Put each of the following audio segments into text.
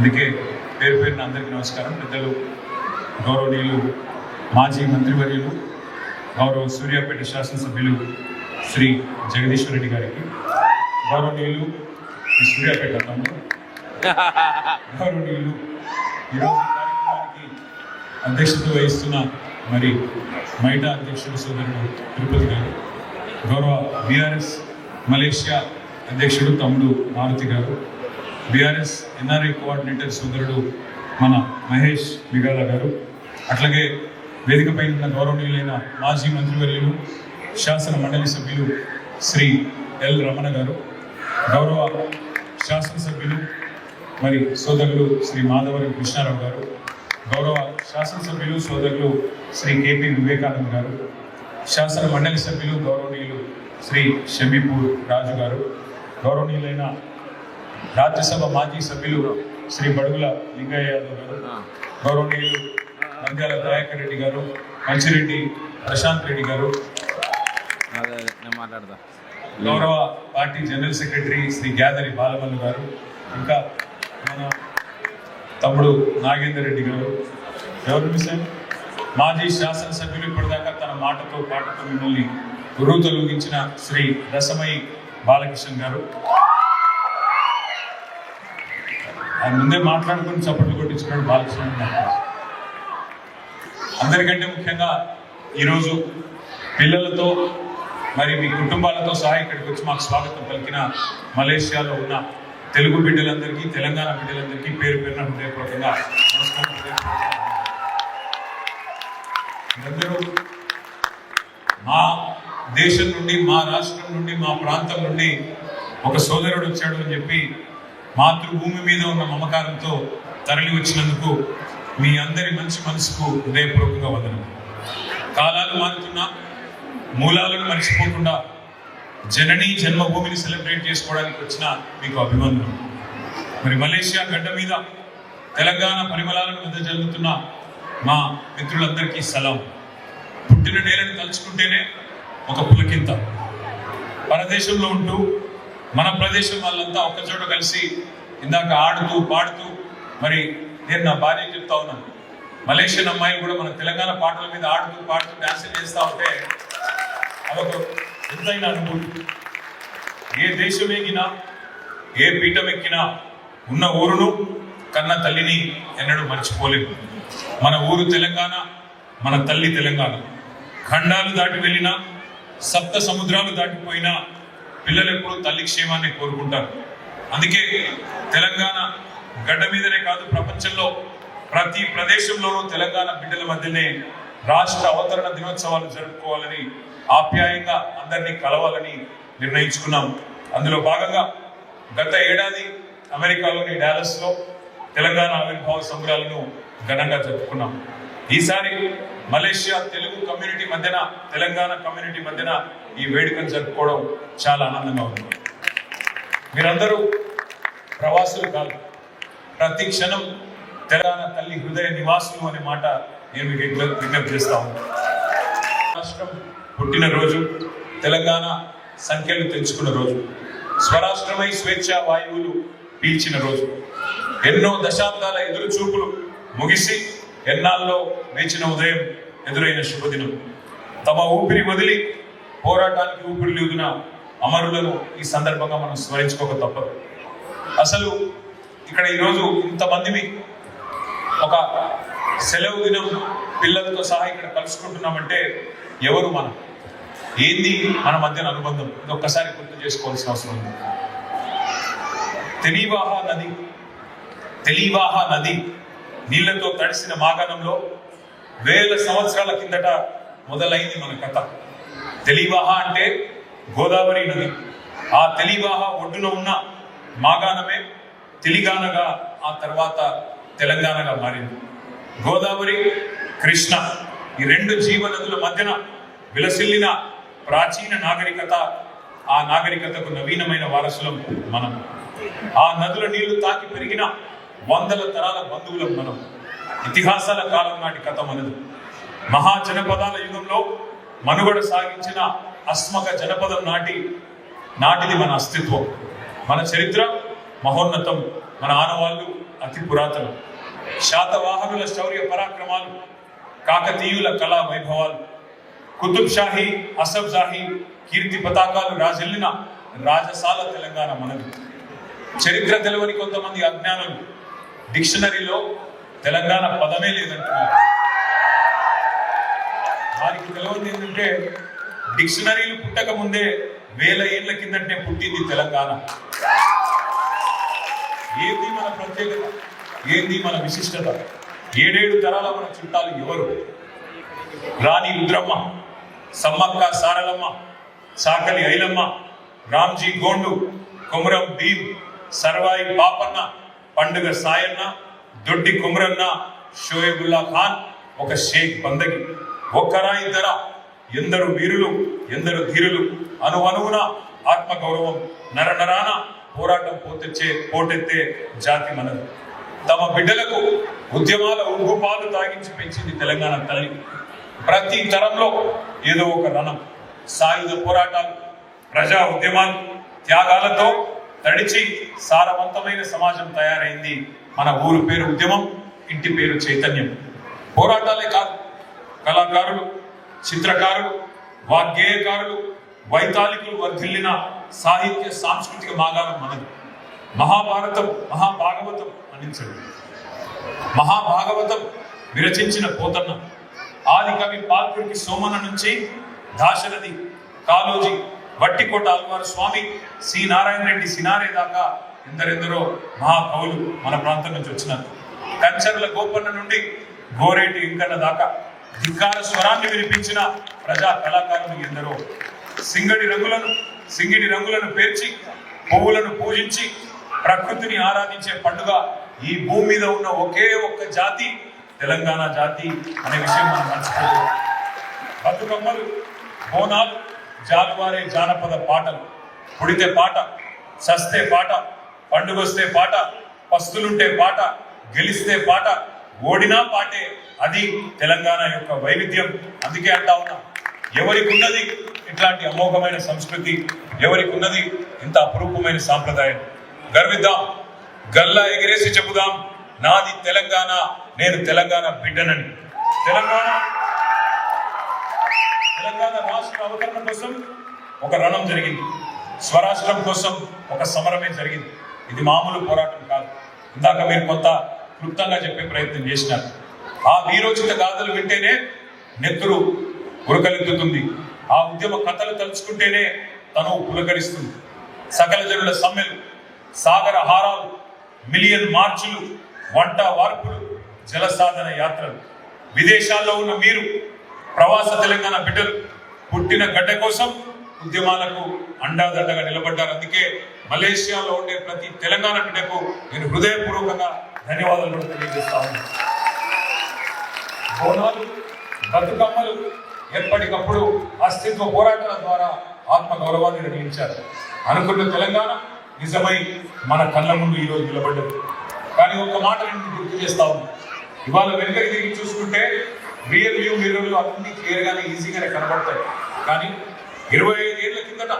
అందుకే పేరు పేరున అందరికీ నమస్కారం. పెద్దలు గౌరవనీయులు మాజీ మంత్రివర్యులు గౌరవ సూర్యాపేట శాసనసభ్యులు శ్రీ జగదీశ్వర్ రెడ్డి గారికి, గౌరవనీయులు సూర్యాపేట తమ్ముడు గౌరవనీయులు ఈరోజు కార్యక్రమానికి అధ్యక్షత వహిస్తున్న మరి మైటా అధ్యక్షుడు సోదరుడు తిరుపతి గారు, గౌరవ బీఆర్ఎస్ మలేషియా అధ్యక్షుడు తమ్ముడు మారుతి గారు, బీఆర్ఎస్ ఎన్ఆర్ఐ కోఆర్డినేటర్ సోదరుడు మన మహేష్ మిగాల గారు, అట్లాగే వేదికపై ఉన్న గౌరవనీయులైన మాజీ మంత్రివర్యులు శాసన మండలి సభ్యులు శ్రీ ఎల్ రమణ గారు, గౌరవ శాసనసభ్యులు మరి సోదరులు శ్రీ మాధవరం కృష్ణారావు గారు, గౌరవ శాసనసభ్యులు సోదరులు శ్రీ కేపీ వివేకానంద్ గారు, శాసన మండలి సభ్యులు గౌరవనీయులు శ్రీ షమీపూర్ రాజు గారు, గౌరవనీయులైన రాజ్యసభ మాజీ సభ్యులు శ్రీ బడుగుల లింగయ్య యాదవ్ గారు, గౌరవనీయులు నంద్యాల దయాకర్ రెడ్డి గారు, మంచిరెడ్డి ప్రశాంత్ రెడ్డి గారు, గౌరవ party general secretary Shri Gyadari Balamallu garu, ఇంకా మన తమ్ముడు నాగేందర్ రెడ్డి గారు, ఎవరు మిషన్ మాజీ శాసనసభ్యులు ఇప్పటిదాకా తన మాటతో పాటతో మిమ్మల్ని గురువుతొలగించిన శ్రీ రసమయి బాలకృష్ణ గారు, ఆయన ముందే మాట్లాడుకుని చప్పట్లు కొట్టించుకున్నాడు బాలకృష్ణ. అందరికంటే ముఖ్యంగా ఈరోజు పిల్లలతో మరి మీ కుటుంబాలతో సహా ఇక్కడికి వచ్చి మాకు స్వాగతం పలికిన మలేషియాలో ఉన్న తెలుగు బిడ్డలందరికీ, తెలంగాణ బిడ్డలందరికీ పేరు పేరున హృదయపూర్వకంగా నమస్కారం. మీరందరూ మా దేశం నుండి, మా రాష్ట్రం నుండి, మా ప్రాంతం నుండి ఒక సోదరుడు వచ్చాడు అని చెప్పి మాతృభూమి మీద ఉన్న మమకారంతో తరలి వచ్చినందుకు మీ అందరి మంచి మనసుకు హృదయపూర్వకంగా వందనం. కాలాలు మారుతున్నా మూలాలను మర్చిపోకుండా జనని జన్మభూమిని సెలబ్రేట్ చేసుకోవడానికి వచ్చిన మీకు అభివందనం. మరి మలేషియా గడ్డ మీద తెలంగాణ పరిమళాలను వెదజల్లుతున్న మా మిత్రులందరికీ సలాం. పుట్టిన నేలను తలుచుకుంటేనే ఒక పులకింత. పరదేశంలో ఉంటూ మన ప్రదేశం వాళ్ళంతా ఒక్కచోట కలిసి ఇందాక ఆడుతూ పాడుతూ, మరి నేను నా భార్య చెప్తా ఉన్నాను, మలేషియన్ అమ్మాయిలు కూడా మన తెలంగాణ పాటల మీద ఆడుతూ పాడుతూ డాన్సులు చేస్తూ ఉంటే అదొక ఎంతైన అనుభూతి. ఏ దేశం ఎక్కినా, ఏ పీఠం ఎక్కినా ఉన్న ఊరును కన్న తల్లిని ఎన్నడూ మర్చిపోలేదు. మన ఊరు తెలంగాణ, మన తల్లి తెలంగాణ. ఖండాలు దాటి వెళ్ళినా, సప్త సముద్రాలు దాటిపోయినా పిల్లలు ఎప్పుడు తల్లి క్షేమాన్ని కోరుకుంటారు. అందుకే తెలంగాణ గడ్డ మీదనే కాదు, ప్రపంచంలో ప్రతి ప్రదేశంలోనూ తెలంగాణ బిడ్డల మధ్యనే రాష్ట్ర అవతరణ దినోత్సవాలు జరుపుకోవాలని, ఆప్యాయంగా అందరినీ కలవాలని నిర్ణయించుకున్నాం. అందులో భాగంగా గత ఏడాది అమెరికాలోని డాలస్లో తెలంగాణ ఆవిర్భావ సంబరాలను ఘనంగా జరుపుకున్నాం. ఈసారి మలేషియా తెలుగు కమ్యూనిటీ మధ్యన, తెలంగాణ కమ్యూనిటీ మధ్యన ఈ వేడుకను జరుపుకోవడం చాలా ఆనందంగా ఉంది. మీరందరూ ప్రవాసులు కాదు, ప్రతి క్షణం తెలంగాణ తల్లి హృదయ నివాసులు అనే మాట నేను మీకు విజ్ఞప్తి చేస్తాను. రాష్ట్రం పుట్టిన రోజు, తెలంగాణ సంఖ్యలు తెంచుకున్న రోజు, స్వరాష్ట్రమై స్వేచ్ఛా వాయువులు పీల్చిన రోజు, ఎన్నో దశాబ్దాల ఎదురు చూపులు ముగిసి ఎన్నాళ్ళలో వేచిన ఉదయం ఎదురైన శుభదినం. తమ ఊపిరి వదిలి పోరాటానికి ఊపిరిలుదిన అమరులను ఈ సందర్భంగా మనం స్మరించుకోక తప్పదు. అసలు ఇక్కడ ఈరోజు ఇంతమందిని ఒక సెలవు దినం పిల్లలతో సహా ఇక్కడ కలుసుకుంటున్నామంటే ఎవరు మనం, ఏంది మన మధ్యన అనుబంధం, ఇది ఒక్కసారి గుర్తు చేసుకోవాల్సిన అవసరం ఉంది. తెలివాహ నది నీళ్లతో తడిసిన మాగాణంలో వేల సంవత్సరాల కిందట మొదలైంది మన కథ. తెలివాహ అంటే గోదావరి నది. ఆ తెలివాహ ఒడ్డున ఉన్న మాగాణమే తెలిగానగా ఆ తర్వాత తెలంగాణగా మారింది. గోదావరి, కృష్ణ ఈ రెండు జీవనదుల మధ్యన విలసిల్లిన ప్రాచీన నాగరికత. ఆ నాగరికతకు నవీనమైన వారసులం మనం. ఆ నదుల నీళ్లు తాకి పెరిగిన వందల తరాల బంధువులం మనం. ఇతిహాసాల కాలం నాటి కథ మనది. మహాజనపదాల యుగంలో మనుగడ సాగించిన అస్మక జనపదం నాటిది మన అస్తిత్వం. మన చరిత్ర మహోన్నతం. మన ఆనవాళ్ళు అతి పురాతనం. శాతవాహనుల శౌర్య పరాక్రమాలు, కాకతీయుల కళా వైభవాలు, కుతుబ్ షాహీ, అసఫ్ జాహీ కీర్తి పతాకాలు రాజెల్లిన రాజసాల తెలంగాణ మనది. చరిత్ర తెలియని కొంతమంది అజ్ఞానులు డిక్షనరీలో తెలంగాణ పదమే లేదంటున్నారు. వారికి తెలియదు ఏంటంటే డిక్షనరీలు పుట్టక ముందే 1000 ఏళ్ల కిందటే పుట్టింది తెలంగాణ. ఏంది మన ప్రత్యేకత, ఏంది మన విశిష్టత? 7 తరాల మన చుట్టాలు ఎవరు? రాణి రుద్రమ్మ, సమ్మక్క సారలమ్మ, చాకలి ఐలమ్మ, రామ్జీ గోండు, కొమరం భీమ్, సర్వాయి పాపన్న, పండుగ సాయన్న, దొడ్డి కుమరన్న, షోయబుల్లా ఖాన్, ఒక షేక్ బందగి. ఒక్కరా ఇద్దరా? ఎందరు వీరులు, ఎందరు ధీరులు. అనువనువున ఆత్మగౌరవం, నరనరాన పోరాటం పోటెత్తే జాతి మనది. తమ బిడ్డలకు ఉద్యమాల ఉగ్గుపాలు తాగించి పెంచింది తెలంగాణ తల్లి. ప్రతి తరంలో ఏదో ఒక రణం, సాయుధ పోరాటాలు, ప్రజా ఉద్యమాలు, త్యాగాలతో తడిచి సారవంతమైన సమాజం తయారైంది. మన ఊరు పేరు ఉద్యమం, ఇంటి పేరు చైతన్యం. పోరాటాలే కాదు, కళాకారులు, చిత్రకారులు, వాగ్గేయకారులు, వైతాళికులు వర్ధిల్లిన సాహిత్య సాంస్కృతిక మాగాణం మనది. మహాభారతం, మహాభాగవతం అందించండి. మహాభాగవతం విరచించిన పోతన్న, ఆది కవి పాల్కురికి సోమన్న నుంచి దాశరథి, కాళోజీ, వట్టికోట అల్వారు స్వామి, సి నారాయణ రెడ్డి సినారే దాకా ఎందరెందరో మహాకవులు మన ప్రాంతం నుంచి వచ్చినారు. కంచర్ల గోపన్న నుండి గోరేటి వెంకన్న దాకా ధిక్కార స్వరాన్ని వినిపించిన ప్రజా కళాకారులు ఎందరో. సింగిడి రంగులను పేర్చి పువ్వులను పూజించి ప్రకృతిని ఆరాధించే పండుగ ఈ భూమి మీద ఉన్న ఒకే ఒక్క జాతి తెలంగాణ జాతి అనే విషయం మనం మర్చిపోలేదు. బతుకమ్మలు, బోనాలు, జాలువారే జానపద పాటలు, పుడితే పాట, సస్తే పాట, పండుగొస్తే పాట, పస్తులుంటే పాట, గెలిస్తే పాట, ఓడినా పాటే. అది తెలంగాణ యొక్క వైవిధ్యం. అందుకే అంటా ఉన్నా, ఎవరికి ఉన్నది ఇట్లాంటి అమోఘమైన సంస్కృతి, ఎవరికి ఉన్నది ఇంత అపురూపమైన సాంప్రదాయం. గర్విద్దాం, గల్లా ఎగిరేసి చెబుదాం, నాది తెలంగాణ, నేను తెలంగాణ బిడ్డనని. తెలంగాణ రాష్ట్ర అవతరణ కోసం ఒక రణం జరిగింది, స్వరాష్ట్రం కోసం ఒక సమరమే జరిగింది. ఇది మామూలు పోరాటం కాదు. ఇందాక మీరు కొంత క్లుప్తంగా చెప్పే ప్రయత్నం చేసినారు. ఆ వీరోచిత గాథలు వింటేనే నెత్తురు ఉరకలెత్తుతుంది. ఆ ఉద్యమ కథలు తలుచుకుంటేనే తను పులకరిస్తుంది. సకల జనుల సమ్మెలు, సాగర హారాలు, మిలియన్ మార్చులు, వంట వార్పులు, జల సాధన యాత్రలు. విదేశాల్లో ఉన్న మీరు ప్రవాస తెలంగాణ బిడ్డలు పుట్టిన గడ్డ కోసం ఉద్యమాలకు అండాదండగా నిలబడ్డారు. అందుకే మలేషియాలో ఉండే ప్రతి తెలంగాణ బిడ్డకు నేను హృదయపూర్వకంగా ధన్యవాదాలు కూడా తెలియజేస్తా ఉన్నాను. బోనాలు, బతుకమ్మలు ఎప్పటికప్పుడు అస్తిత్వ పోరాటాల ద్వారా ఆత్మ గౌరవాన్ని నిర్మించారు. అనుకున్న తెలంగాణ నిజమై మన కళ్ళ ముందు ఈరోజు నిలబడ్డది. కానీ ఒక మాట నేను గుర్తు చేస్తా ఉన్నాను. ఇవాళ వెనుకకి తిరిగి చూసుకుంటే రియల్ వ్యూ మిర్రర్లు అన్ని క్లియర్గానే ఈజీగానే కనబడతాయి. కానీ 25 ఏళ్ల కిందట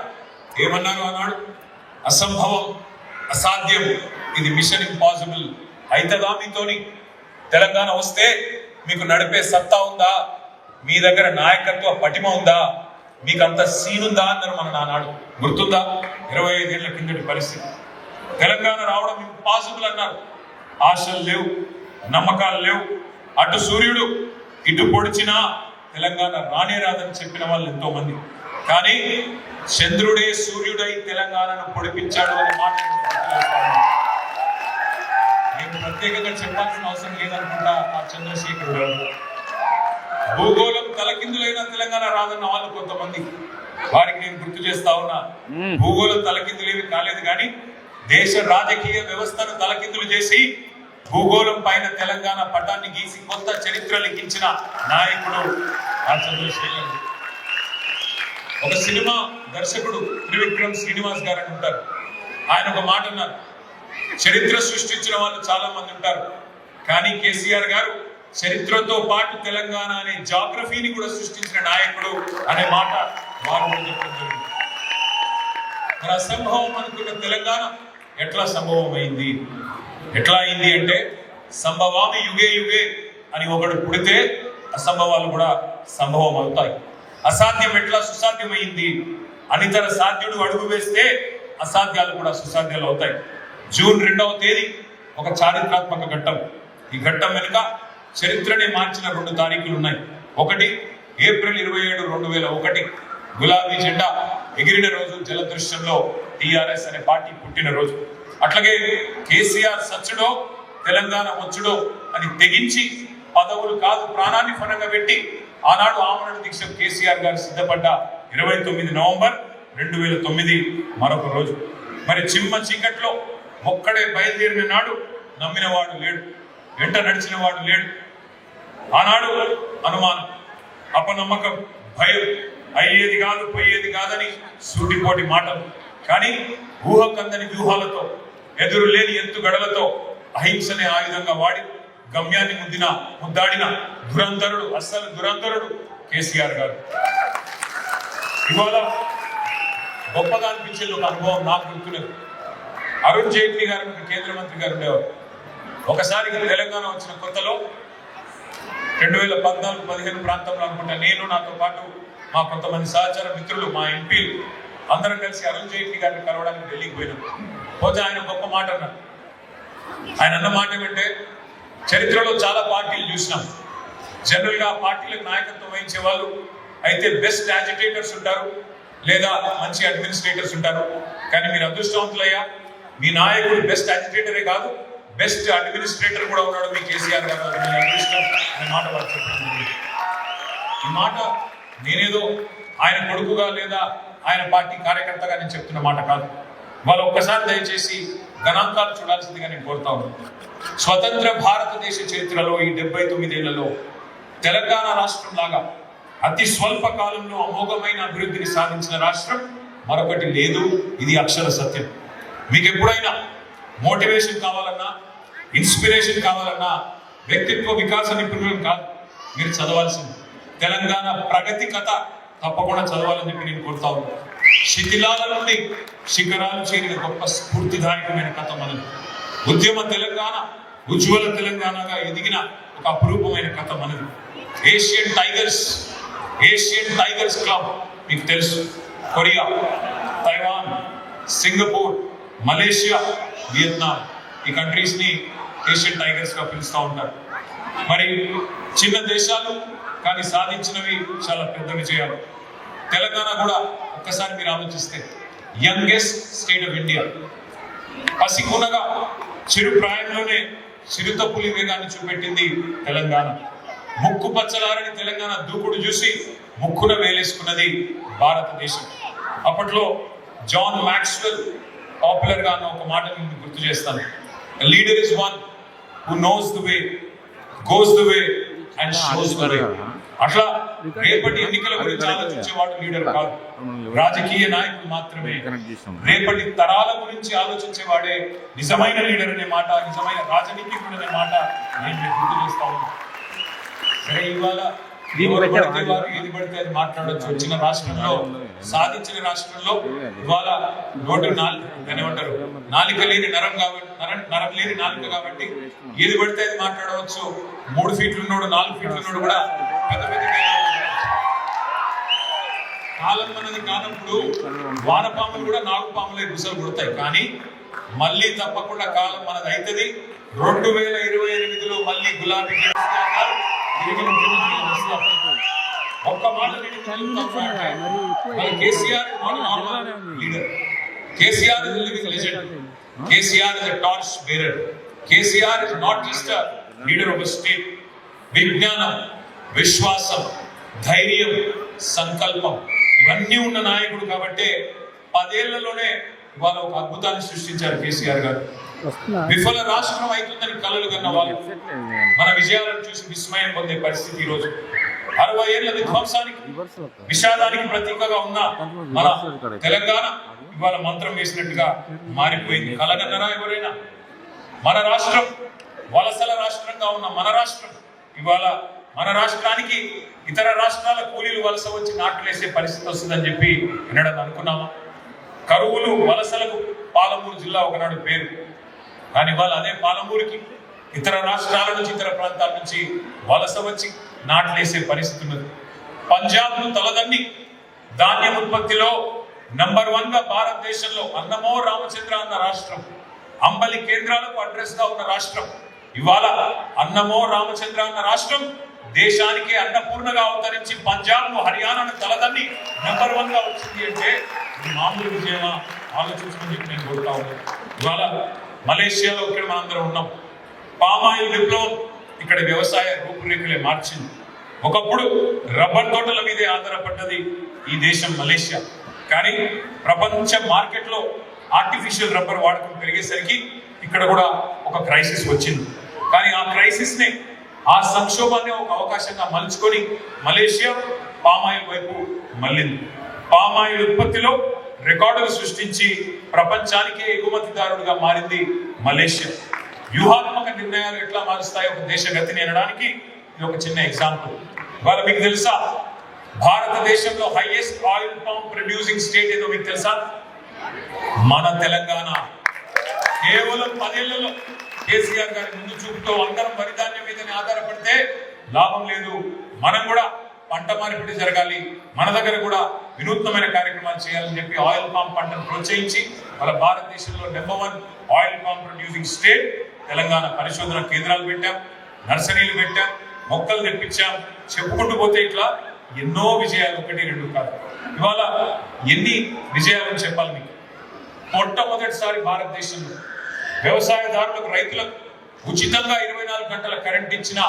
ఏమన్నారు ఆనాడు? అసంభవం, అసాధ్యం, ఇది మిషన్ ఇంపాసిబుల్. అయితదా మీతోని? తెలంగాణ వస్తే మీకు నడిపే సత్తా ఉందా? మీ దగ్గర నాయకత్వ పటిమ ఉందా? మీకు అంత సీన్ ఉందా అన్నారు మన నానాడు. గుర్తుందా? 25 ఏళ్ల కిందటి పరిస్థితి. తెలంగాణ రావడం ఇంపాసిబుల్ అన్నారు. ఆశలు లేవు, నమ్మకాలు లేవు. అటు సూర్యుడు ఇటు పొడిచినా తెలంగాణ రానే రాదని చెప్పిన వాళ్ళు ఎంతో మంది. కానీ చంద్రుడే సూర్యుడై తెలంగాణను పొడిపించాడు అనే మాట నేను ప్రత్యేకంగా చెప్పాల్సిన అవసరం లేదనుకుంటా. ఆ చంద్రశేఖరుడు భూగోళం తలకిందులైన తెలంగాణ రాదన్న వాళ్ళు కొంతమంది. వారికి నేను గుర్తు చేస్తా ఉన్నా, భూగోళం తలకిందులేవి కాలేదు, కానీ దేశ రాజకీయ వ్యవస్థను తలకిందులు చేసి భూగోళం పైన తెలంగాణ పటాన్ని గీసి కొత్త చరిత్ర లిఖించిన నాయకుడు ఆ చంద్రశేఖరుడు. ఒక సినిమా దర్శకుడు త్రివిక్రమ్ శ్రీనివాస్ గారు అని ఉంటారు. ఆయన ఒక మాట అన్నారు, చరిత్ర సృష్టించిన వాళ్ళు చాలా మంది ఉంటారు, కానీ కేసీఆర్ గారు చరిత్రతో పాటు తెలంగాణ అనే జాగ్రఫీని కూడా సృష్టించిన నాయకుడు అనే మాట వారు చెప్పడం జరిగింది. మరి అసంభవం అనుకున్న తెలంగాణ ఎట్లా సంభవం అయింది? ఎట్లా అయింది అంటే సంభవామి యుగే యుగే అని ఒకడు పుడితే అసంభవాలు కూడా సంభవం అవుతాయి. అసాధ్యం ఎట్లా సుసాధ్యమైంది, అనితర సాధ్యుడు అడుగు వేస్తే అసాధ్యాలు కూడా సుసాధ్యాలు అవుతాయి. జూన్ 2వ తేదీ ఒక చారిత్రాత్మక ఘట్టం. ఈ ఘట్టం వెనుక చరిత్రని మార్చిన 2 తారీఖులు ఉన్నాయి. ఒకటి ఏప్రిల్ 27, 2001 గులాబీ జెండా ఎగిరిన రోజు, జలదృశ్యంలో టిఆర్ఎస్ అనే పార్టీ పుట్టిన రోజు. అట్లాగే కేసీఆర్ సచ్చుడో తెలంగాణ వచ్చుడో అని తెగించి పదవులు కాదు ప్రాణాన్ని ఫలంగా పెట్టి ఆనాడు ఆమరణ దీక్ష కేసీఆర్ గారు సిద్ధపడ్డ 29 నవంబర్ 2009 మరొక రోజు. మరి చిమ్మ చీకట్లో ఒక్కడే బయలుదేరిన నాడు నమ్మినవాడు లేడు, వెంట నడిచిన వాడు లేడు. ఆనాడు అనుమానం, అపనమ్మకం, భయం, అయ్యేది కాదు పోయేది కాదని సూటిపోటి మాటలు. కానీ ఊహకందని వ్యూహాలతో, ఎదురు లేని ఎత్తుగడలతో అహింసనే ఆయుధంగా వాడి గమ్యాన్ని ముద్దాడిన దురంధరుడు, అస్సలు దురంధరుడు కేసీఆర్ గారు. ఇవాళ గొప్పగా అనిపించేది ఒక అనుభవం నాకు గుర్తులేదు. అరుణ్ జైట్లీ గారు కేంద్ర మంత్రి గారు ఉండేవారు. ఒకసారి తెలంగాణ వచ్చిన కొత్తలో 2014-15 ప్రాంతంలో అనుకుంటా, నేను నాతో పాటు మా కొంతమంది సహచర మిత్రులు, మా ఎంపీలు అందరం కలిసి అరుణ్ జైట్లీ గారిని కలవడానికి ఢిల్లీకి పోయినాం. పోతే ఆయన గొప్ప మాట అన్నారు. ఆయన అన్న మాట ఏమంటే, చరిత్రలో చాలా పార్టీలు చూసినాం. జనరల్గా పార్టీలకు నాయకత్వం వహించే వాళ్ళు అయితే బెస్ట్ యాజిటేటర్స్ ఉంటారు, లేదా మంచి అడ్మినిస్ట్రేటర్స్ ఉంటారు. కానీ మీరు అదృష్టవంతులయ్యా, మీ నాయకుడు బెస్ట్ యాజిటేటరే కాదు, బెస్ట్ అడ్మినిస్ట్రేటర్ కూడా ఉన్నాడు మీ కేసీఆర్ గారు. మీ అదృష్టం అనే మాట వాళ్ళు చెప్పడం. ఈ మాట నేనేదో ఆయన కొడుకుగా లేదా ఆయన పార్టీ కార్యకర్తగా నేను చెప్తున్న మాట కాదు. వాళ్ళు ఒక్కసారి దయచేసి గణాంకాలు చూడాల్సిందిగా నేను కోరుతా ఉన్నాను. స్వతంత్ర భారతదేశ చరిత్రలో ఈ 79 ఏళ్లలో తెలంగాణ రాష్ట్రం లాగా అతి స్వల్ప కాలంలో అమోఘమైన అభివృద్ధిని సాధించిన రాష్ట్రం మరొకటి లేదు. ఇది అక్షర సత్యం. మీకు ఎప్పుడైనా మోటివేషన్ కావాలన్నా, ఇన్స్పిరేషన్ కావాలన్నా వ్యక్తిత్వ వికాస నిపుణులు కాదు, మీరు చదవాల్సింది తెలంగాణ ప్రగతి కథ తప్పకుండా చదవాలని చెప్పి నేను కోరుతా ఉన్నాను. శిథిలాల నుండి శిఖరాలు చేరిన గొప్ప స్ఫూర్తిదాయకమైన కథ మనది. ఉద్యమ తెలంగాణ ఉజ్వల తెలంగాణగా ఎదిగిన ఒక అపురూపమైన కథ మనది. ఏషియన్ టైగర్స్ క్లబ్ మీకు తెలుసు. Korea, Taiwan, Singapore, Malaysia, Vietnam, ఈ కంట్రీస్ ని ఏషియన్ టైగర్స్ గా పిలుస్తూ ఉంటారు. మరి చిన్న దేశాలు కానీ సాధించినవి చాలా పెద్ద విజయాలు. తెలంగాణ కూడా ఒక్కసారి మీరు ఆలోచిస్తే యంగెస్ట్ స్టేట్ ఆఫ్ ఇండియా. పసికునగా చిరు ప్రాయంలోనే చిరుతపులి వేగాన్ని చూపెట్టింది తెలంగాణ. ముక్కు పచ్చలారని తెలంగాణ దూకుడు చూసి ముక్కున వేలేసుకున్నది భారతదేశం. అప్పట్లో జాన్ మ్యాక్స్వెల్ పాపులర్ గా అన్న ఒక మాట నేను గుర్తు చేస్తాను. Leader is one who knows the way, goes the way and shows the way. అట్లా రేపటి ఎన్నికల గురించి ఆలోచించేవాడు లీడర్ కాదు, రాజకీయ నాయకుడు మాత్రమే. రేపటి తరాల గురించి ఆలోచించేవాడే నిజమైన లీడర్ అనే మాట, నిజమైన రాజనీతికుడు అనే మాట నేను గుర్తు చేస్తా ఉన్నాను. సరే, ఇవాళ ఏది పడితే అది మాట్లాడొచ్చు. వచ్చిన రాష్ట్రంలో, సాధించిన రాష్ట్రంలో ఇవాళ ఏమంటారు, నాలిక లేని నరం లేని నాలుక కాబట్టి ఏది పడితే అది మాట్లాడవచ్చు. 3 ఫీట్లు ఉన్నాడు, 4 ఫీట్లు ఉన్నాడు కూడా పెద్ద పెద్ద కాలం అన్నది కానప్పుడు వానపాములు కూడా నాగుపాములే గుసలు కొడతాయి. కానీ మళ్ళీ తప్పకుండా కాలం మనది అవుతుంది. 2028లో మళ్ళీ గులాబీ ఒక్క మాట KCR leader, KCR is a living legend, KCR is a torch bearer, KCR is not just a leader of a state. విజ్ఞానం, విశ్వాసం, ధైర్యం, సంకల్పం ఇవన్నీ ఉన్న నాయకుడు కాబట్టి 10 ఏళ్లలోనే ఇవాళ ఒక అద్భుతాన్ని సృష్టించారు కేసీఆర్ గారు. విఫల రాష్ట్రం అవుతుందని కలలు కన్న వాళ్ళు మన విజయాలను చూసి విస్మయం పొందే పరిస్థితి ఈ రోజు. 60 ఏళ్ల విధ్వంసానికి, విషాదానికి ప్రతీకగా ఉన్న మన తెలంగాణ ఇవాళ మంత్రం వేసినట్టుగా మారిపోయింది. కలగన్నరా ఎవరైనా? మన రాష్ట్రం వలసల రాష్ట్రంగా ఉన్న మన రాష్ట్రం ఇవాళ మన రాష్ట్రానికి ఇతర రాష్ట్రాల కూలీలు వలస వచ్చి నాట్లేసే పరిస్థితి వస్తుందని చెప్పి వినడం అనుకున్నామా? కరువులు, వలసలకు పాలమూరు జిల్లా ఒకనాడు పేరు. కానీ ఇవాళ అదే పాలమూరుకి ఇతర రాష్ట్రాల నుంచి ఇతర ప్రాంతాల నుంచి వలస వచ్చి నాట్లేసే పరిస్థితి ఉన్నది. పంజాబ్ను తలదన్ని ధాన్యం ఉత్పత్తిలో నంబర్ 1 గా భారతదేశంలో అన్నమో రామచంద్ర అన్న రాష్ట్రం, అంబలి కేంద్రాలకు అడ్రస్ గా ఉన్న రాష్ట్రం. ఇవాళ అన్నమో రామచంద్ర అన్న రాష్ట్రం దేశానికి అన్నపూర్ణగా అవతరించి పంజాబ్ హర్యానాను తలదన్ని నంబర్ 1 గా వచ్చింది అంటే ఇది మామూలు విజయమా ఆలోచించమని చెప్పి నేను కోరుతా ఉన్నాను. ఇవాళ మలేషియాలో ఇక్కడ మనందరం ఉన్నాం. పామాయిల్ విప్లవం ఇక్కడ వ్యవసాయ రూపురేఖలే మార్చింది. ఒకప్పుడు రబ్బర్ తోటల మీదే ఆధారపడ్డది ఈ దేశం మలేషియా. కానీ ప్రపంచ మార్కెట్లో ఆర్టిఫిషియల్ రబ్బర్ వాడకం పెరిగేసరికి ఇక్కడ కూడా ఒక క్రైసిస్ వచ్చింది. కానీ ఆ క్రైసిస్ ని, ఆ సంక్షోభాన్ని ఒక అవకాశంగా మలుచుకొని మలేషియా పామాయిల్ వైపు మళ్ళింది. పామాయిల్ ఉత్పత్తిలో రికార్డులు సృష్టించి ప్రపంచానికే ఎగుమతిదారుడుగా మారింది మలేషియా. వ్యూహాత్మక నిర్ణయాలు ఎట్లా మారుస్తాయి ఒక దేశ గతిని అనడానికి ఇది ఒక చిన్న ఎగ్జాంపుల్. ఇవాళ మీకు తెలుసా భారతదేశంలో highest oil palm producing state ఏదో మీకు తెలుసా? మన తెలంగాణ. కేవలం 10 ఏళ్లలో కేసీఆర్ గారి ముందు చూపుతో అందరం వరిధాన్యం మీదనే ఆధారపడితే లాభం లేదు. మనం కూడా పంట మార్పిడి జరగాలి, మన దగ్గర కూడా వినూత్నమైన కార్యక్రమాలు చేయాలని చెప్పి ఆయిల్ పామ్ పంటను ప్రోత్సహించి మన భారతదేశంలో number 1 oil palm producing state Telangana. పరిశోధన కేంద్రాలు పెట్టాం, నర్సరీలు పెట్టాం, మొక్కలు తెప్పించాం. చెప్పుకుంటూ పోతే ఇట్లా ఎన్నో విజయాలు, 1, 2 కాదు. ఇవాళ ఎన్ని విజయాలను చెప్పాలి మీకు? మొట్టమొదటిసారి భారతదేశంలో వ్యవసాయదారులకు, రైతులకు ఉచితంగా 24 గంటల కరెంట్ ఇచ్చిన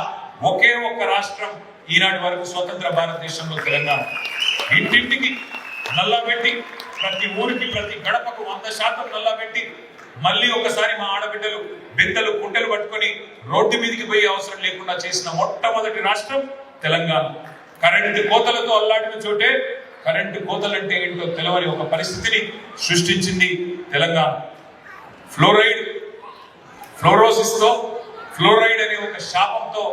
ఒకే ఒక్క రాష్ట్రం ఈనాటి వరకు స్వతంత్ర భారతదేశంలో తెలంగాణ. ఇంటింటికి నల్లా పెట్టి, ప్రతి ఊరికి ప్రతి గడపకు 100% నల్లా పెట్టి, మళ్ళీ ఒకసారి మా ఆడబిడ్డలు బిందెలు కుంటలు పట్టుకొని రోడ్డు మీదకి పోయే అవసరం లేకుండా చేసిన మొట్టమొదటి రాష్ట్రం తెలంగాణ. కరెంటు కోతలతో అల్లాడిన చోటే కరెంటు కోతలంటే ఏంటో తెలవని ఒక పరిస్థితిని సృష్టించింది తెలంగాణ. ఫ్లోరోసిస్ తో, ఫ్లోరైడ్ అనే ఒక శాపంతో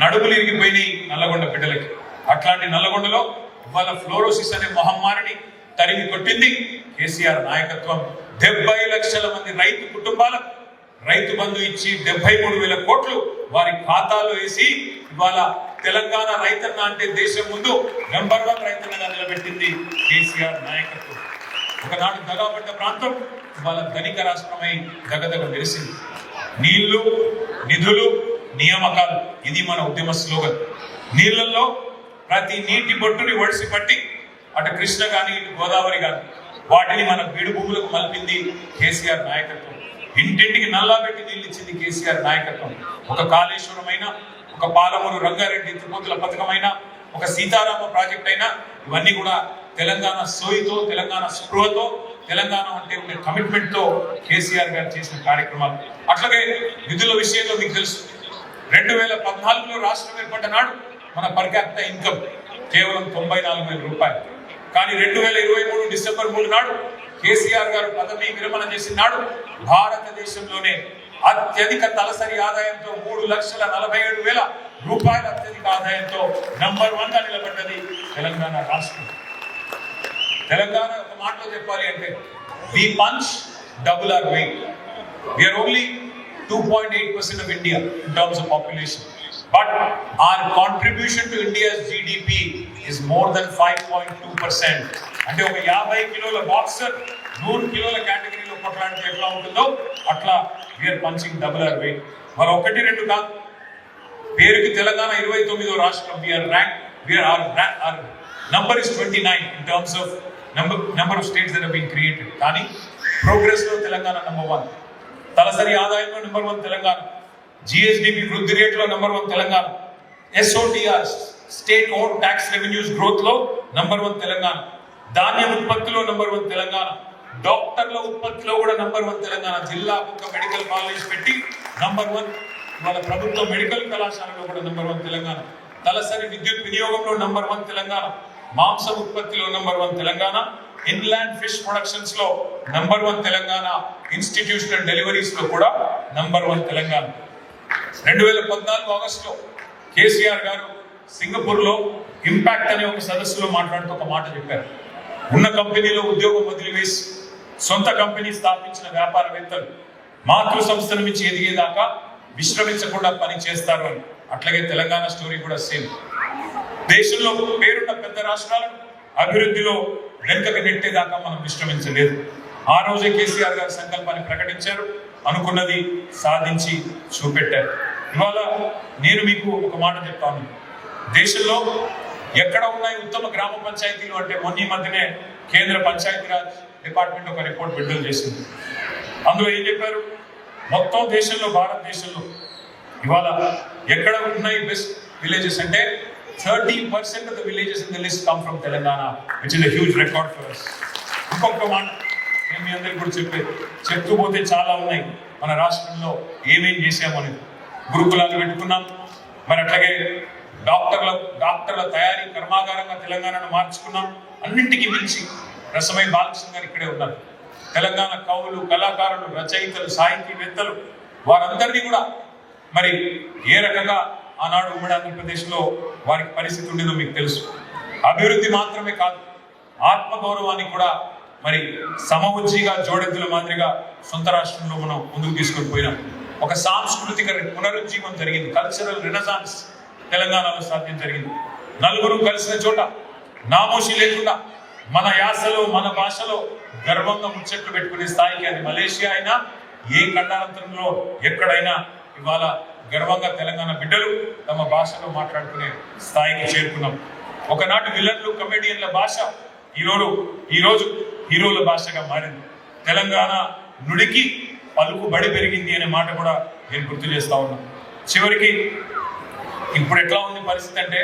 నడుములు ఇరిగిపోయినాయి నల్లగొండ బిడ్డలకి. అట్లాంటి నల్లగొండలో ఇవాళ ఫ్లోరోసిస్ అనే మహమ్మారిని తరిమి కొట్టింది కేసీఆర్ నాయకత్వం. 70 లక్షల మంది రైతు కుటుంబాలకు రైతు బంధు ఇచ్చి 73,000 కోట్లు వారి ఖాతాలో వేసి ఇవాళ తెలంగాణ రైతన్న అంటే దేశం ముందు నంబర్ 1 రైతన్నగా నిలబెట్టింది కేసీఆర్ నాయకత్వం. ఒకనాడు దగాపడ్డ ప్రాంతం ఇవాళ ధనిక రాష్ట్రమై దగదగ మెరిసింది. నీళ్లు, నిధులు, నియామకాలు, ఇది మన ఉద్యమ స్లోగన్. నీళ్లలో ప్రతి నీటి బొట్టుని ఒడిసి పట్టి అటు కృష్ణ కానీ ఇటు గోదావరి కానీ వాటిని మన బీడు భూములకు మలిపింది కేసీఆర్ నాయకత్వం. ఇంటింటికి నల్లా పెట్టి నీళ్ళు ఇచ్చింది కేసీఆర్ నాయకత్వం. ఒక కాళేశ్వరమైన, ఒక పాలమూరు రంగారెడ్డి ఎత్తిపోతుల పథకమైన, ఒక సీతారామ ప్రాజెక్ట్ అయినా ఇవన్నీ కూడా తెలంగాణ సోయితో, తెలంగాణ స్పృహతో, తెలంగాణ అంటే ఉండే కమిట్మెంట్ తో కేసీఆర్ గారు చేసిన కార్యక్రమాలు. అట్లాగే నిధుల విషయంలో మీకు తెలుసు, 2014లో రాష్ట్రం ఏర్పడ్డ నాడు మన పర్ క్యాపిటల్ ఇన్కమ్ కేవలం 94,000 రూపాయలు. కానీ 2023 డిసెంబర్ 3 నాడు కేసీఆర్ గారు పదవి విరమణ చేసిన నాడు భారతదేశంలోనే అత్యధిక తలసరి ఆదాయంతో 3,47,000 రూపాయల అత్యధిక ఆదాయంతో నంబర్ 1 గా నిలబడ్డది తెలంగాణ రాష్ట్రం. తెలంగాణ ఒక మాటలో చెప్పాలి అంటే we punch double our weight. We are only 2.8% of India in terms of population, but our contribution to India's GDP is more than 5.2%. అంటే ఒక 50 కిలోల బాక్సర్ 100 కిలోల కేటగిరీలో కొట్లాడితే ఎట్లా ఉంటుందో అట్లా we're punching double our weight. మరి 1, 2 కాదు, పేరుకి తెలంగాణ 29వ రాష్ట్రం. our number is 29 in terms of number of states that have been created. కానీ ప్రోగ్రెస్ లో తెలంగాణ నంబర్ 1, తలసరి ఆదాయంలో నంబర్ 1 తెలంగాణ, జిఎస్డిపి వృద్ధి రేట్లో number 1 Telangana, SOTR state own tax revenues growth లో నంబర్ 1 తెలంగాణ, ధాన్యం ఉత్పత్తిలో నంబర్ 1 తెలంగాణ, డాక్టర్ల ఉత్పత్తిలో కూడా నంబర్ 1 తెలంగాణ, జిల్లా ఒక మెడికల్ కాలేజ్ పెట్టి నంబర్ 1, వాళ్ళ ప్రభుత్వ మెడికల్ కళాశాలలో కూడా నంబర్ 1 తెలంగాణ, తలసరి విద్యుత్ వినియోగంలో నంబర్ 1 తెలంగాణ, మాంసం ఉత్పత్తిలో number 1 Telangana, inland fish productions లో నంబర్ 1 తెలంగాణ, ఇన్స్టిట్యూషనల్ డెలివరీస్ లో కూడా నంబర్ 1 తెలంగాణ. 2014 ఆగస్టులో కేసీఆర్ గారు సింగపూర్ లో ఇంపాక్ట్ అనే ఒక సదస్సులో మాట్లాడుతూ ఒక మాట చెప్పారు. ఉన్న కంపెనీలో ఉద్యోగం వదిలివేసి సొంత కంపెనీ స్థాపించిన వ్యాపారవేత్తలు మాతృ సంస్థల నుంచి ఎదిగేదాకా విశ్రమించకుండా పని చేస్తారు అని. అట్లాగే తెలంగాణ స్టోరీ కూడా సేమ్. దేశంలో పేరున్న పెద్ద రాష్ట్రాలను అభివృద్ధిలో వెనుకకు నెట్టేదాకా మనం విశ్రమించలేదు. ఆ రోజే కేసీఆర్ గారు సంకల్పాన్ని ప్రకటించారు, అనుకున్నది సాధించి చూపెట్టారు. ఇవాళ నేను మీకు ఒక మాట చెప్తాను. దేశంలో ఎక్కడ ఉన్నాయి ఉత్తమ గ్రామ పంచాయతీలు అంటే మొన్న మధ్యనే కేంద్ర పంచాయతీరాజ్ డిపార్ట్మెంట్ ఒక రిపోర్ట్ విడుదల చేసింది. అందులో ఏం చెప్పారు, మొత్తం దేశంలో భారతదేశంలో ఇవాళ ఎక్కడ ఉన్నాయి బెస్ట్ విలేజెస్ అంటే 30% of the villages in the list come from Telangana, which is a huge record for us. ఇంకొక మాట నేను మీ అందరికీ కూడా చెప్తూ పోతే చాలా ఉన్నాయి మన రాష్ట్రంలో ఏమేం చేసామని. గురుకులాలు పెట్టుకున్నాం, మరి అట్లాగే డాక్టర్ల తయారీ కర్మాగారంగా తెలంగాణను మార్చుకున్నాం. అన్నింటికీ మించి రసమై బాలకృష్ణ గారు ఇక్కడే ఉన్నారు. తెలంగాణ కవులు, కళాకారులు, రచయితలు, సాహితీవేత్తలు వారందరినీ కూడా మరి ఏ రకంగా ఆనాడు ఉమ్మడి ఆంధ్రప్రదేశ్లో వారికి పరిస్థితి ఉండేదో మీకు తెలుసు. అభివృద్ధి మాత్రమే కాదు, ఆత్మగౌరవాన్ని కూడా మరి సమవుజ్జిగా జోడెద్దుల మాదిరిగా సొంత రాష్ట్రంలో మనం ముందుకు తీసుకొని పోయినాం. ఒక సాంస్కృతిక పునరుజ్జీవం జరిగింది, కల్చరల్ రెనెసాన్స్ తెలంగాణలో సాధ్యం జరిగింది. నలుగురు కలిసిన చోట నామోషి లేకుండా మన యాసలో మన భాషలో గర్వంగా ముచ్చట్లు పెట్టుకునే స్థాయికి, అది మలేషియా అయినా ఏ ఖండాంతరంలో ఎక్కడైనా ఇవాళ గర్వంగా తెలంగాణ బిడ్డలు తమ భాషలో మాట్లాడుకునే స్థాయికి చేరుకున్నాం. ఒకనాటి విలన్లు, కమెడియన్ల భాష ఈరోజు హీరోల భాషగా మారింది. తెలంగాణ నుడికి పలుకుబడి పెరిగింది అనే మాట కూడా నేను గుర్తు చేస్తా ఉన్నాను. చివరికి ఇప్పుడు ఎట్లా ఉంది పరిస్థితి అంటే,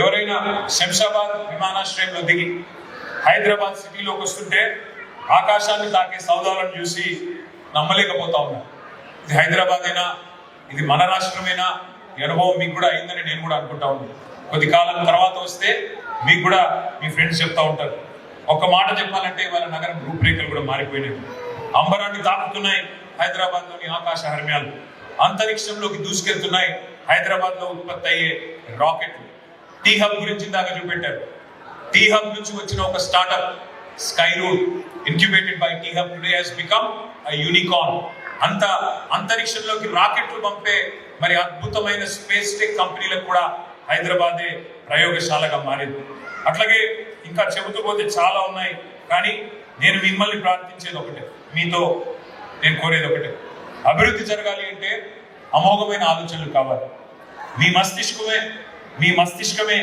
ఎవరైనా శంషాబాద్ విమానాశ్రయంలో దిగి హైదరాబాద్ సిటీలోకి వస్తుంటే ఆకాశాన్ని తాకే సౌదాలను చూసి నమ్మలేకపోతా ఉన్నారు. ఇది హైదరాబాద్ అయినా, ఇది మన రాష్ట్రమేనా, ఈ అనుభవం మీకు కూడా అయిందని నేను కూడా అనుకుంటా ఉన్నాను. కొద్ది కాలం తర్వాత వస్తే మీకు కూడా మీ ఫ్రెండ్స్ చెప్తా ఉంటారు. ఒక మాట చెప్పాలంటే వాళ్ళ నగరం రూపురేఖలు కూడా మారిపోయినాయి. అంబరాన్ని తాకుతున్నాయి హైదరాబాద్లోని ఆకాశ హర్మ్యాలు, అంతరిక్షంలోకి దూసుకెళ్తున్నాయి హైదరాబాద్లో ఉత్పత్తి అయ్యే రాకెట్లు. టీ హబ్ గురించి దాకా చూపెట్టారు. టీ హబ్ నుంచి వచ్చిన ఒక startup Skyroot, incubated by T hub, today has become a unicorn. అంత అంతరిక్షంలోకి రాకెట్లు పంపే మరి అద్భుతమైన స్పేస్ టెక్ కంపెనీలకు కూడా హైదరాబాదే ప్రయోగశాలగా మారింది. అట్లాగే ఇంకా చెబుతూ పోతే చాలా ఉన్నాయి. కానీ నేను మిమ్మల్ని ప్రార్థించేది ఒకటే, మీతో నేను కోరేది ఒకటే, అభివృద్ధి జరగాలి అంటే అమోఘమైన ఆలోచనలు కావాలి. మీ మస్తిష్కమే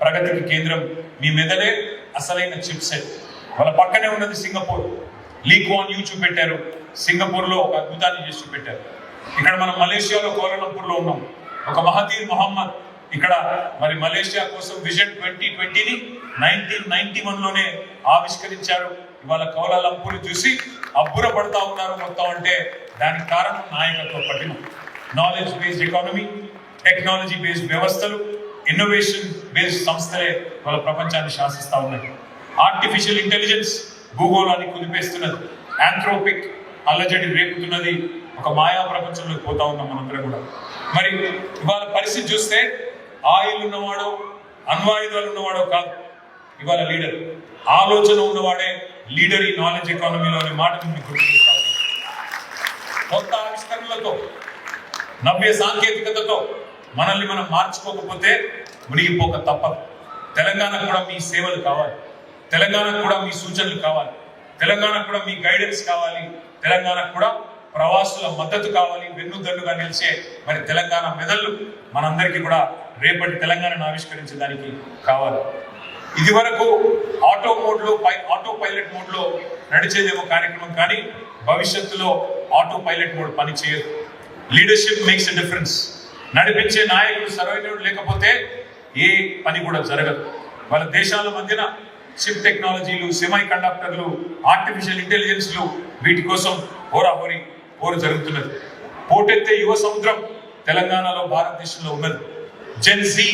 ప్రగతికి కేంద్రం, మీ మెదడే అసలైన చిప్ సెట్. వాళ్ళ పక్కనే ఉన్నది సింగపూర్. లీ కువాన్ యూ చూపెట్టారు, సింగపూర్లో ఒక అద్భుతాన్ని చేసి చూపెట్టారు. ఇక్కడ మనం మలేషియాలో కౌలాలంపూర్లో ఉన్నాం. ఒక మహతీర్ మొహమ్మద్ ఇక్కడ మరి మలేషియా కోసం విజన్ 2020ని 1991లోనే ఆవిష్కరించారు. ఇవాళ కౌలాలంపూర్ చూసి అబ్బుర పడతా ఉన్నారు మొత్తం. అంటే దానికి కారణం నాయకత్వ పట్టిన, knowledge based economy, technology based వ్యవస్థలు, ఇన్నోవేషన్ బేస్డ్ సంస్థలే వాళ్ళ ప్రపంచాన్ని శాసిస్తూ ఉన్నాయి. ఆర్టిఫిషియల్ ఇంటెలిజెన్స్ భూగోళాన్ని కుదిపేస్తున్నది, ఆంథ్రోపిక్ అల్లజడి రేపుతున్నది. ఒక మాయా ప్రపంచంలోకి పోతా ఉన్నాం మనందరం కూడా. మరి ఇవాళ పరిస్థితి చూస్తే ఆయిల్ ఉన్నవాడో అణ్వాయుధాలు ఉన్నవాడో కాదు ఇవాళ లీడర్, ఆలోచన ఉన్నవాడే లీడర్ ఈ నాలెడ్జ్ ఎకానమీలో అనే మాటను మీకు గుర్తిస్తా ఉన్నాను. కొత్త ఆవిష్కరణలతో, నవ్య సాంకేతికతతో మనల్ని మనం మార్చుకోకపోతే మునిగిపోక తప్పదు. తెలంగాణకు కూడా మీ సేవలు కావాలి, తెలంగాణకు కూడా మీ సూచనలు కావాలి, తెలంగాణకు కూడా మీ గైడెన్స్ కావాలి, తెలంగాణకు కూడా ప్రవాసుల మద్దతు కావాలి. వెన్నుదన్నుగా నిలిచే మరి తెలంగాణ మెదళ్ళు మనందరికీ కూడా రేపటి తెలంగాణను ఆవిష్కరించడానికి కావాలి. ఇది వరకు ఆటో పైలట్ మోడ్లో నడిచేదేమో కార్యక్రమం, కానీ భవిష్యత్తులో ఆటో పైలట్ మోడ్ పని చేయదు. Leadership makes a difference. నడిపించే నాయకుడు సరైనడు లేకపోతే ఏ పని కూడా జరగదు. వాళ్ళ దేశాల మధ్యన చిప్ టెక్నాలజీలు, సెమీ కండక్టర్లు, ఆర్టిఫిషియల్ ఇంటెలిజెన్స్లు, వీటి కోసం హోరాహోరీ పోరు జరుగుతున్నది. పోటెత్తే యువ సముద్రం తెలంగాణలో, భారతదేశంలో ఉన్నది. జెన్ జీ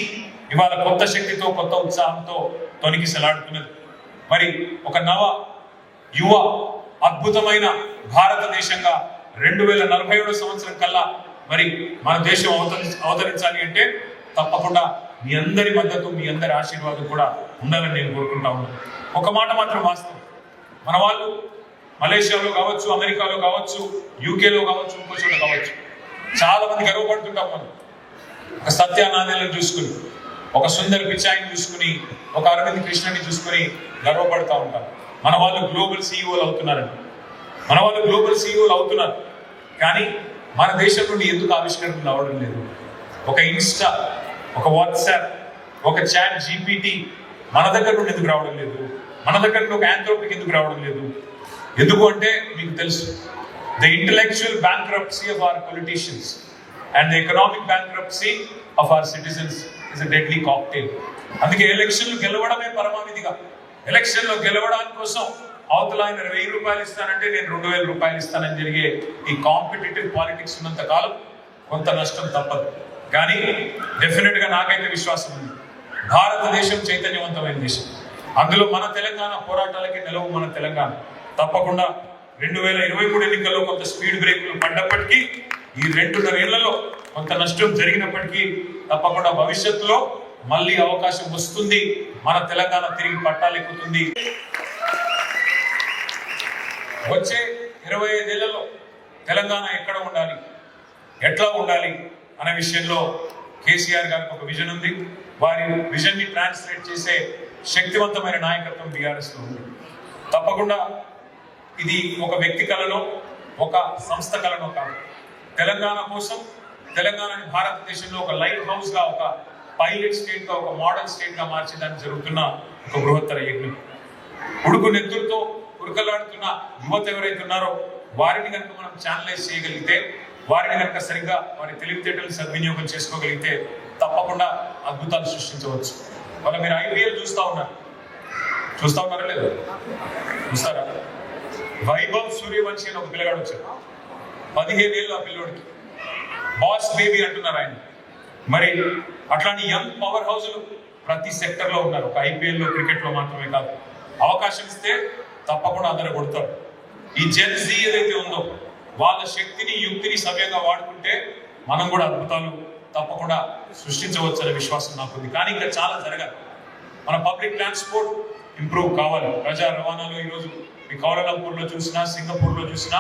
ఇవాళ కొత్త శక్తితో, కొత్త ఉత్సాహంతో తొణికిసలాడుతున్నది. మరి ఒక నవ యువ అద్భుతమైన భారతదేశంగా 2047 సంవత్సరం కల్లా మరి మన దేశం అవతరించాలి అంటే తప్పకుండా మీ అందరి మద్దతు, మీ అందరి ఆశీర్వాదం కూడా ఉండాలని నేను కోరుకుంటా ఉన్నాను. ఒక మాట మాత్రం వాస్తవం, మన వాళ్ళు మలేషియాలో కావచ్చు, అమెరికాలో కావచ్చు, యూకేలో కావచ్చు, ఇంకో చోట కావచ్చు. చాలా మంది గర్వపడుతుంటాం మనం. ఒక సత్యానాథేలను చూసుకుని, ఒక సుందర్ పిచాయిని చూసుకుని, ఒక అరవింద్ కృష్ణని చూసుకుని గర్వపడుతూ ఉంటాం. మన వాళ్ళు గ్లోబల్ సీఈఓలు అవుతున్నారండి. మన వాళ్ళు గ్లోబల్ సీఈఓలు అవుతున్నారు. కానీ మన దేశం నుండి ఎందుకు ఆవిష్కరణలు రావడం లేదు? ఒక ఇన్స్టా, ఒక వాట్సాప్, ఒక చాట్ జీపీటీ మన దగ్గర నుండి ఎందుకు రావడం లేదు? మన దగ్గర నుండి ఒక ఆంథ్రోపిక్ ఎందుకు రావడం లేదు? ఎందుకు అంటే మీకు తెలుసు, the intellectual bankruptcy of our politicians and the economic bankruptcy of our citizens is a deadly cocktail. అందుకే ఎలక్షన్లు గెలవడమే పరమావిధిగా. ఎలక్షన్లో గెలవడానికి కోసం అవతల ఆయన 1000 రూపాయలు ఇస్తానంటే నేను 2000 రూపాయలు ఇస్తానని జరిగే ఈ కాంపిటేటివ్ పాలిటిక్స్ ఉన్నంత కాలం కొంత నష్టం తప్పదు. కానీ డెఫినెట్ గా నాకైతే విశ్వాసం ఉంది, భారతదేశం చైతన్యవంతమైన దేశం. అందులో మన తెలంగాణ పోరాటాలకి నిలవు మన తెలంగాణ. తప్పకుండా 2023 ఎన్నికల్లో కొంత స్పీడ్ బ్రేకులు పడ్డప్పటికీ, ఈ 2.5 ఏళ్లలో కొంత నష్టం జరిగినప్పటికీ తప్పకుండా భవిష్యత్తులో మళ్ళీ అవకాశం వస్తుంది. మన తెలంగాణ తిరిగి పట్టాలెక్కుతుంది. వచ్చే 25 ఏళ్లలో తెలంగాణ ఎక్కడ ఉండాలి, ఎట్లా ఉండాలి అనే విషయంలో కేసీఆర్ గారికి ఒక విజన్ ఉంది. వారి విజన్ ని ట్రాన్స్లేట్ చేసే శక్తివంతమైన నాయకత్వం బీఆర్ఎస్ లో ఉంది. తప్పకుండా ఇది ఒక వ్యక్తి కళలో, ఒక సంస్థ కళనో కాదు. తెలంగాణ కోసం, తెలంగాణని భారతదేశంలో ఒక లైట్ హౌస్ గా, ఒక పైలట్ స్టేట్ గా, ఒక మోడల్ స్టేట్ గా మార్చడానికి జరుగుతున్న ఒక బృహత్తర యజ్ఞం. ఉడుకు నెత్తులతో ఉరకలాడుతున్న యువత ఎవరైతే ఉన్నారో వారిని కనుక మనం ఛానలైజ్ చేయగలిగితే, వారిని కనుక సరిగ్గా వారి తెలివితేటలు సద్వినియోగం చేసుకోగలిగితే తప్పకుండా అద్భుతాలు సృష్టించవచ్చు. వాళ్ళ మీరు ఐపీఎల్ చూస్తా ఉన్నారా లేదా? చూస్తారా? వైభవ్ సూర్యవంశీ అని ఒక పిల్లగాడు వచ్చాడు. 15 ఏళ్ళు ఆ పిల్లోడికి. బాస్ బేబీ అంటున్నారు ఆయన. మరి అట్లాంటి యంగ్ పవర్ హౌస్లు ప్రతి సెక్టర్ లో ఉన్నారు. ఒక ఐపీఎల్ లో, క్రికెట్ లో మాత్రమే కాదు. అవకాశం ఇస్తే తప్పకుండా అందరూ కొడతారు. ఈ జెన్ జీ ఏదైతే ఉందో వాళ్ళ శక్తిని, యుక్తిని సవ్యంగా వాడుకుంటే మనం కూడా అద్భుతాలు తప్పకుండా సృష్టించవచ్చు అనే విశ్వాసం నాకుంది. కానీ ఇంకా చాలా జరగాలి. మన పబ్లిక్ ట్రాన్స్పోర్ట్ ఇంప్రూవ్ కావాలి. ప్రజా రవాణాలో ఈరోజు మీ కౌలాలంపూర్లో చూసినా, సింగపూర్లో చూసినా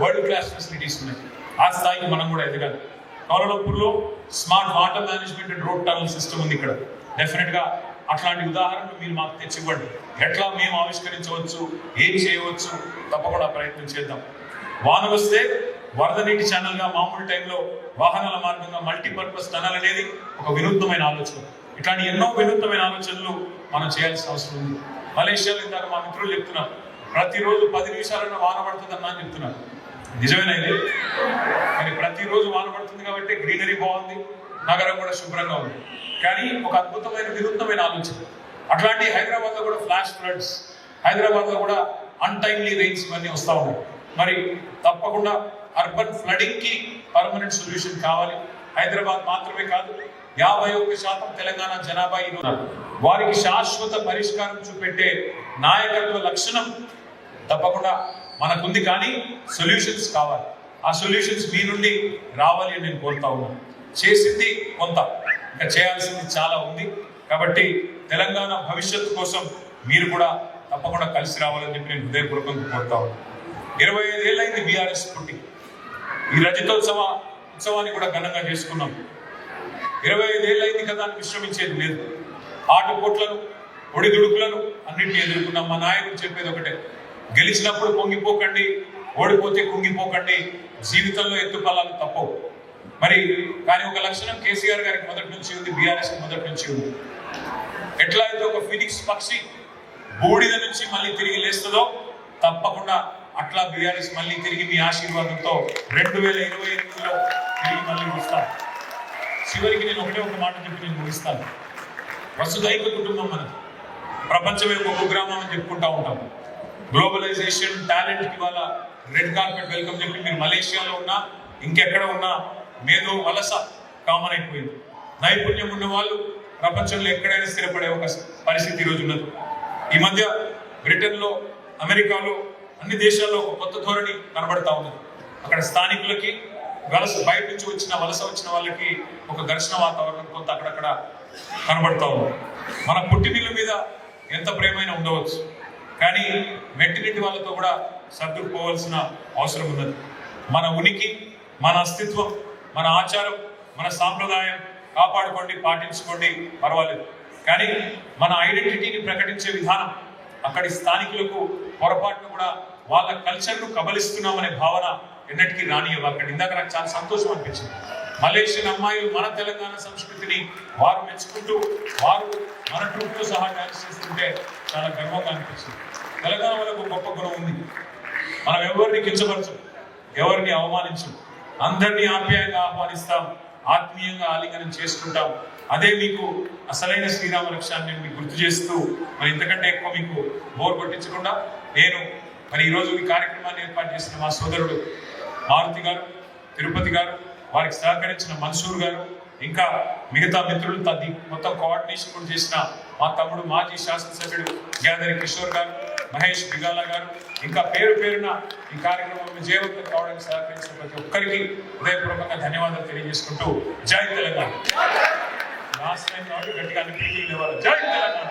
వరల్డ్ క్లాస్ ఫెసిలిటీస్ ఉన్నాయి. ఆ స్థాయికి మనం కూడా ఎదగాలి. కౌలాలంపూర్లో smart water management and road tunnel system ఉంది. ఇక్కడ డెఫినెట్ గా అట్లాంటి ఉదాహరణలు మీరు మాకు తెచ్చివ్వండి. ఎట్లా మేము ఆవిష్కరించవచ్చు, ఏం చేయవచ్చు, తప్పకుండా ప్రయత్నం చేద్దాం. వాన వస్తే వరద నీటి ఛానల్ గా, మామూలు టైంలో వాహనాల మార్గంగా మల్టీపర్పస్ టనల్ అనేది ఒక వినూత్నమైన ఆలోచన. ఇట్లాంటి ఎన్నో వినూత్నమైన ఆలోచనలు మనం చేయాల్సిన అవసరం ఉంది. మలేషియాలో ఇందాక మా మిత్రులు చెప్తున్నారు, ప్రతిరోజు 10 నిమిషాలన్నా వాన పడుతుందన్నా అని చెప్తున్నారు. నిజమేనా ఇది? మరి ప్రతిరోజు వాన పడుతుంది కాబట్టి గ్రీనరీ బాగుంది, నగరం కూడా శుభ్రంగా ఉంది. కానీ ఒక అద్భుతమైన వినూత్నమైన ఆలోచన. అట్లాంటి హైదరాబాద్ లో కూడా ఫ్లాష్ ఫ్లడ్స్, హైదరాబాద్ లో కూడా అన్టైమ్లీ రెయిన్స్ ఇవన్నీ వస్తూ ఉన్నాయి. మరి తప్పకుండా అర్బన్ ఫ్లడింగ్ కి పర్మనెంట్ సొల్యూషన్ కావాలి. హైదరాబాద్ మాత్రమే కాదు, 51% తెలంగాణ జనాభా ఉన్నారు. వారికి శాశ్వత పరిష్కారం చూపెట్టే నాయకత్వ లక్షణం తప్పకుండా మనకుంది. కానీ సొల్యూషన్స్ కావాలి. ఆ సొల్యూషన్స్ మీ నుండి రావాలి అని నేను కోరుతా ఉన్నాను. చేసింది కొంత, ఇంకా చేయాల్సింది చాలా ఉంది. కాబట్టి తెలంగాణ భవిష్యత్తు కోసం మీరు కూడా తప్పకుండా కలిసి రావాలని చెప్పి నేను హృదయపూర్వకంగా కోరుతా ఉన్నాను. 25 ఏళ్ళైంది బీఆర్ఎస్ పుట్టి. ఈ ఉత్సవాన్ని కూడా ఘనంగా చేసుకున్నాం. 25 ఏళ్ళైంది కదా అని విశ్రమించేది లేదు. ఆటుపోట్లను, ఒడిదుడుకులను అన్నింటినీ ఎదుర్కొన్నాం. మా నాయకుడు చెప్పేది ఒకటే, గెలిచినప్పుడు పొంగిపోకండి, ఓడిపోతే కుంగిపోకండి, జీవితంలో ఎత్తుపల్లాలు తప్పవు. మరి కానీ ఒక లక్షణం కేసీఆర్ గారికి మొదటి నుంచి ఉంది, బీఆర్ఎస్ మొదటి నుంచి ఉంది. ఎట్లా అయితే ఒక ఫినిక్స్ పక్షి బూడిద నుంచి మళ్ళీ తిరిగి లేస్తుందో తప్పకుండా అట్లా బీఆర్ఎస్ మళ్ళీ తిరిగి మీ ఆశీర్వాదంతో 2028లో తిరిగి మళ్ళీ వస్తాను. చివరికి నేను ఒక మాట చెప్పి నేను ముగిస్తాను. వసుదైక కుటుంబం మనది. ప్రపంచమే ఒక కుగ్రామం అని చెప్పుకుంటా ఉంటాం. గ్లోబలైజేషన్, టాలెంట్ కి వాళ్ళ రెడ్ కార్పెట్ వెల్కమ్ చెప్పి మీరు మలేషియాలో ఉన్నా, ఇంకెక్కడ ఉన్నా మేధో వలస కామన్ అయిపోయింది. నైపుణ్యం ఉన్న వాళ్ళు ప్రపంచంలో ఎక్కడైనా స్థిరపడే ఒక పరిస్థితి ఈరోజు ఉన్నది. ఈ మధ్య బ్రిటన్లో, అమెరికాలో, అన్ని దేశాల్లో ఒక కొత్త ధోరణి కనబడతా ఉన్నది. అక్కడ స్థానికులకి, బయట నుంచి వలస వచ్చిన వాళ్ళకి ఒక ఘర్షణ వాతావరణం కొంత అక్కడక్కడ కనబడతా ఉంది. మన పుట్టినిళ్ళ మీద ఎంత ప్రేమైనా ఉండవచ్చు, కానీ మెట్టినిటి వాళ్ళతో కూడా సర్దుకుపోవాల్సిన అవసరం ఉన్నది. మన ఉనికి, మన అస్తిత్వం, మన ఆచారం, మన సాంప్రదాయం కాపాడుకోండి, పాటించుకోండి, పర్వాలేదు. కానీ మన ఐడెంటిటీని ప్రకటించే విధానం అక్కడి స్థానికులకు పొరపాటును కూడా వాళ్ళ కల్చర్ను కబలిస్తున్నామనే భావన ఎన్నటికీ రానియవు. అక్కడ ఇందాక నాకు చాలా సంతోషం అనిపించింది. మలేషియన్ అమ్మాయిలు మన తెలంగాణ సంస్కృతిని వారు మెచ్చుకుంటూ వారు మన ట్రూప్తో సహా డాన్స్ చేస్తుంటే చాలా గర్వంగా అనిపించింది. తెలంగాణ వాళ్ళకు గొప్ప గుణం ఉంది. మనం ఎవరిని కించపరచం, ఎవరిని అవమానించం, అందరినీ ఆప్యాయంగా ఆహ్వానిస్తాం, ఆత్మీయంగా ఆలింగనం చేసుకుంటాం. అదే మీకు అసలైన శ్రీరామ లక్ష్యాన్ని మీకు గుర్తు చేస్తూ మరి ఇంతకంటే ఎక్కువ మీకు బోర్ కొట్టించకుండా నేను మరి ఈరోజు ఈ కార్యక్రమాన్ని ఏర్పాటు చేసిన మా సోదరుడు మారుతి గారు, తిరుపతి గారు, వారికి సహకరించిన మన్సూర్ గారు, ఇంకా మిగతా మిత్రులు మొత్తం కోఆర్డినేషన్ కూడా చేసిన మా తమ్ముడు మాజీ శాసనసభ్యుడు గ్యాదరి కిషోర్ గారు, మహేష్ బిగాల గారు, ఇంకా పేరు పేరున ఈ కార్యక్రమం విజయవంతం కావడానికి సహకరించిన ప్రతి ఒక్కరికి హృదయపూర్వకంగా ధన్యవాదాలు తెలియజేసుకుంటూ జై తెలంగాణ. లాస్ట్ టైం కాబట్టి గట్టిగా అనిపించి జై తెలంగాణ.